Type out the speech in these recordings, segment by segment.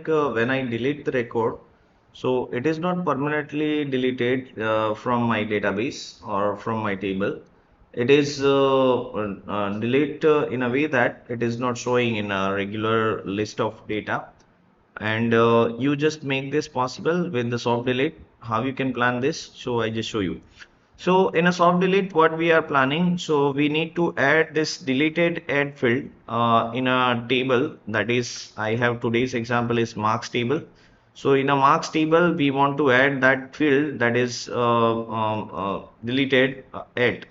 when I delete the record, so it is not permanently deleted from my database or from my table. It is delete in a way that it is not showing in a regular list of data. And you just make this possible with the soft delete. How you can plan this? So I just show you. So in a soft delete, what we are planning, so we need to add this deleted add field in a table. That is, I have today's example is marks table. So in a marks table, we want to add that field that is deleted add.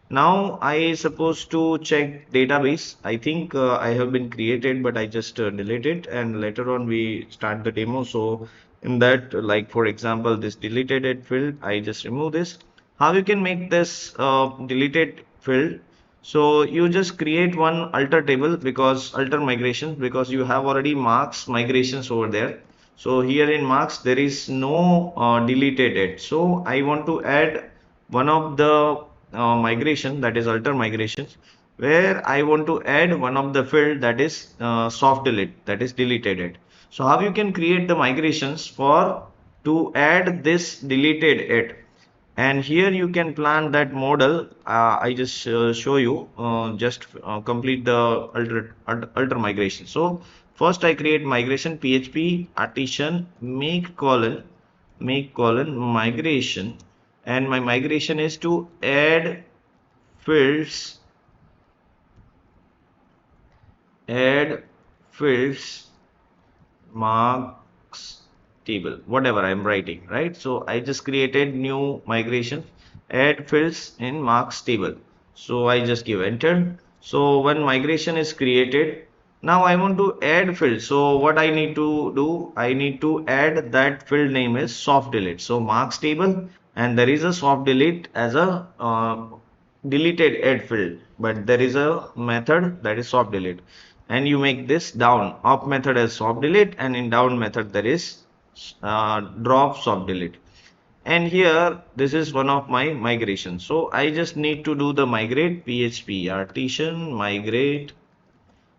Now I supposed to check database. I think I have been created, but I just delete it, and later on we start the demo. So in that, like for example, this deleted it field, I just remove this. How you can make this deleted field? So you just create one alter table because alter migration because you have already marks migrations over there. So here in marks there is no deleted it. So I want to add one of the migration, that is alter migrations, where I want to add one of the field that is soft delete, that is deleted it. So how you can create the migrations for to add this deleted it, and here you can plan that model. I just show you just complete the alter migration. So first I create migration php artisan make colon migration, and my migration is to fields add fields marks table, whatever I'm writing, right? So I just created new migration, add fields in marks table. So I just give enter. So when migration is created, now I want to add field. So what I need to do, I need to add that field name is soft delete. So marks table, and there is a soft delete as a deleted add field, but there is a method that is soft delete, and you make this down up method as soft delete, and in down method there is drop soft delete. And here this is one of my migrations. So I just need to do the migrate php artisan migrate.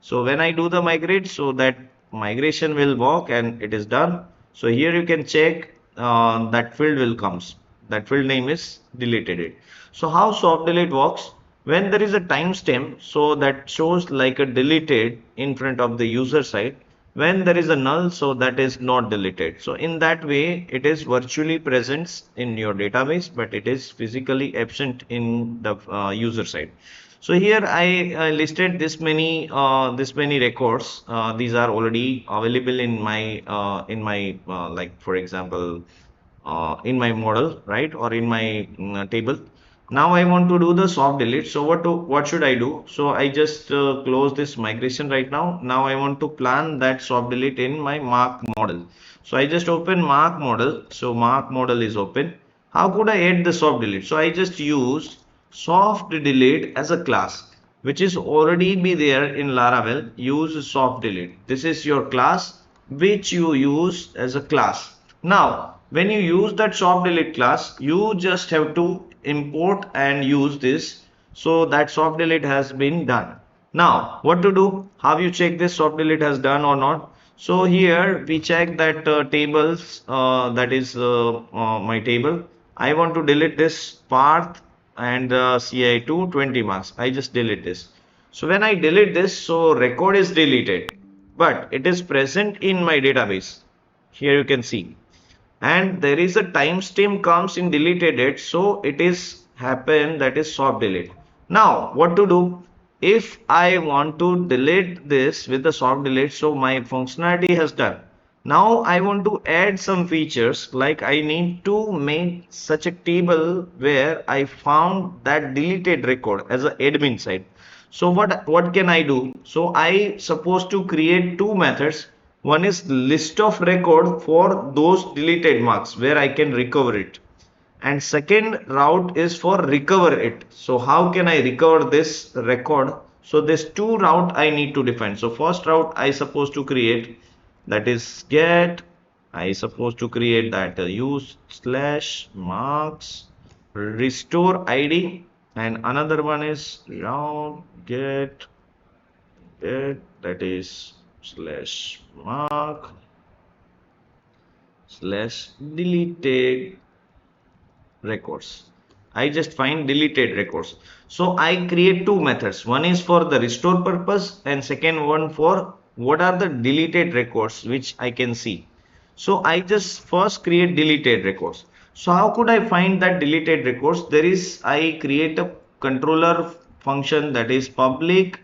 So when I do the migrate, so that migration will work and it is done. So here you can check that field will comes. That field name is deleted it. So how soft delete works? When there is a timestamp, so that shows like a deleted in front of the user side. When there is a null, so that is not deleted. So in that way, it is virtually present in your database, but it is physically absent in the user side. So here I listed this many records. These are already available in my like for example in my model, right, or in my table. Now I want to do the soft delete. So what should I do? So I just close this migration right now. Now I want to plan that soft delete in my mark model. So I just open mark model. So mark model is open. How could I add the soft delete? So I just use soft delete as a class, which is already be there in Laravel. Use soft delete. This is your class which you use as a class. Now when you use that soft delete class, you just have to import and use this, so that soft delete has been done. Now what to do? How you check this soft delete has done or not? So here we check that tables, that is my table. I want to delete this path and ci2 20 marks. I just delete this. So when I delete this, so record is deleted, but it is present in my database. Here you can see, and there is a timestamp comes in deleted it, so it is happen that is soft delete. Now what to do? If I want to delete this with the soft delete, so my functionality has done. Now I want to add some features, like I need to make such a table where I found that deleted record as an admin side. So what can I do? So I supposed to create two methods. One is list of record for those deleted marks where I can recover it, and second route is for recover it. So how can I recover this record? So this two route I need to define. So first route I supposed to create, that is get. I supposed to create that use slash marks restore id, and another one is route get that is slash mark slash deleted records. I just find deleted records. So I create two methods. One is for the restore purpose and second one for what are the deleted records which I can see. So I just first create deleted records. So how could I find that deleted records? There is, I create a controller function that is public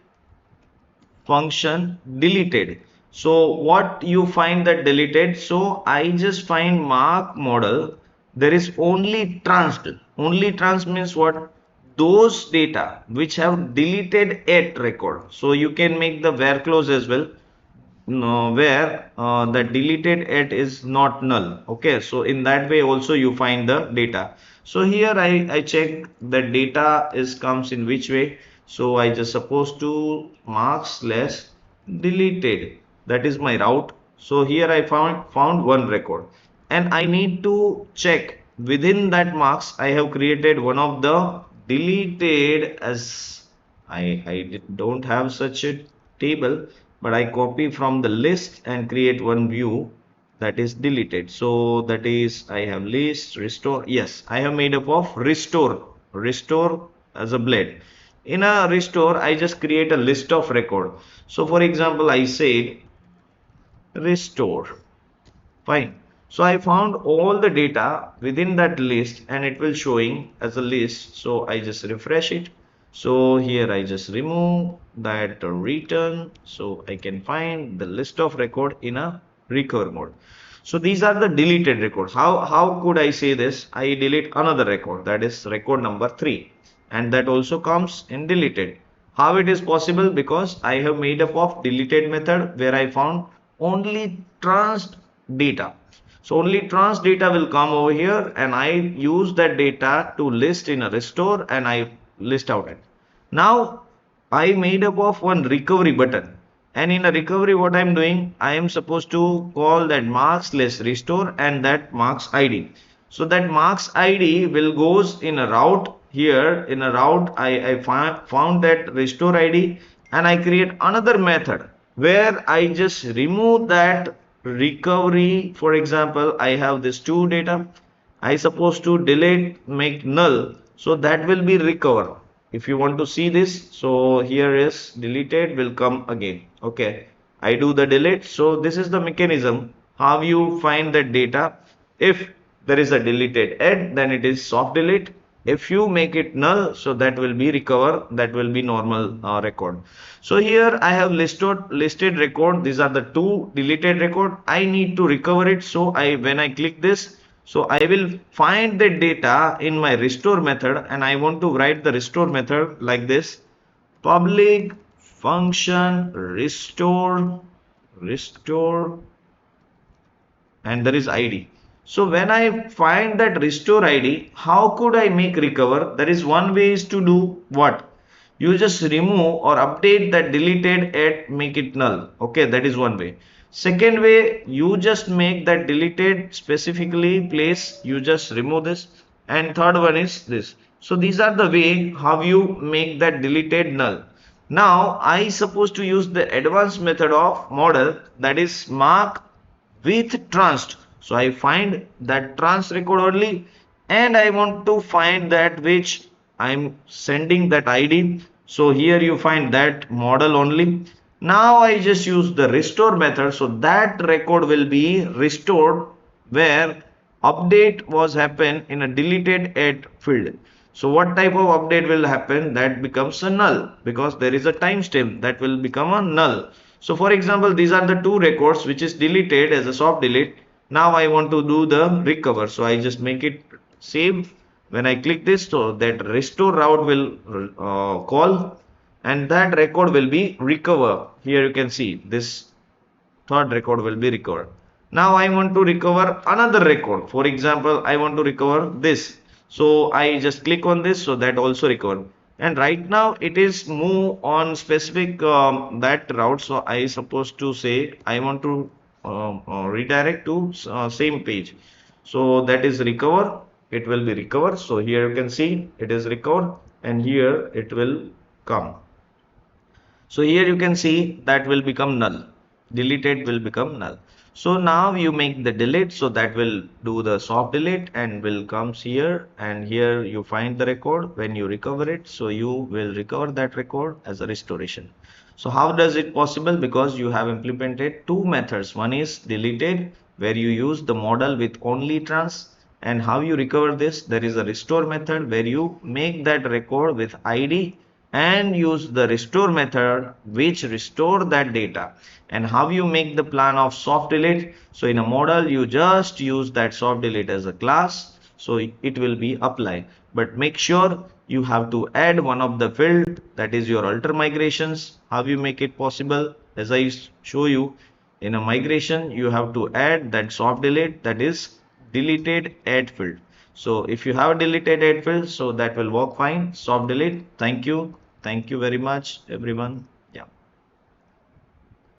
function deleted. So what you find that deleted? So I just find mark model. There is only trans. Only trans means what? Those data which have deleted at record. So you can make the where clause as well, no, where the deleted at is not null. Okay, so in that way also you find the data. So here I check the data is comes in which way. So I just supposed to mark slash deleted, that is my route. So here I found one record and I need to check within that marks. I have created one of the deleted as I don't have such a table, but I copy from the list and create one view that is deleted. So that is, I have list, restore. Yes, I have made up of restore as a blade. In a restore, I just create a list of record. So for example, I say restore. Fine. So I found all the data within that list and it will showing as a list. So I just refresh it. So here I just remove that return. So I can find the list of record in a recover mode. So these are the deleted records. How could I say this? I delete another record, that is record number 3, and that also comes in deleted. How it is possible? Because I have made up of deleted method where I found only trans data. So only trans data will come over here and I use that data to list in a restore and I list out it. Now I made up of one recovery button, and in a recovery what I am doing, I am supposed to call that marks less restore and that marks ID. So that marks ID will goes in a route. Here in a route I found that restore ID and I create another method where I just remove that recovery. For example, I have this two data, I supposed to delete make null, so that will be recover. If you want to see this, so here is deleted will come again. Okay, I do the delete. So this is the mechanism how you find the data. If there is a deleted at, then it is soft delete. If you make it null, so that will be recover, that will be normal record. So here I have listed record. These are the two deleted record. I need to recover it. So when I click this, so I will find the data in my restore method and I want to write the restore method like this: public function restore and there is ID. So when I find that restore ID, how could I make recover? There is one way is to do what? You just remove or update that deleted at make it null. Okay, that is one way. Second way, you just make that deleted specifically place, you just remove this. And third one is this. So these are the way how you make that deleted null. Now I suppose to use the advanced method of model, that is mark withTrashed. So I find that trans record only and I want to find that which I'm sending that ID. So here you find that model only. Now I just use the restore method. So that record will be restored where update was happen in a deleted at field. So what type of update will happen? That becomes a null because there is a timestamp that will become a null. So for example, these are the two records which is deleted as a soft delete. Now I want to do the recover. So I just make it save. When I click this, so that restore route will call and that record will be recover. Here you can see this third record will be recovered. Now I want to recover another record. For example, I want to recover this. So I just click on this, so that also recover. And right now it is move on specific that route. So I supposed to say I want to redirect to same page. So that is recover. It will be recover. So here you can see it is recover, and here it will come. So here you can see that will become null. Deleted will become null. So now you make the delete, so that will do the soft delete and will comes here, and here you find the record. When you recover it, so you will recover that record as a restoration. So how does it possible? Because you have implemented two methods. One is deleted, where you use the model with only trans, and how you recover this? There is a restore method where you make that record with ID and use the restore method which restore that data. And how you make the plan of soft delete? So in a model you just use that soft delete as a class, so it will be applied. But make sure you have to add one of the field, that is your alter migrations. How you make it possible? As I show you, in a migration you have to add that soft delete, that is deleted add field. So if you have deleted add field, so that will work fine. Soft delete. Thank you very much everyone.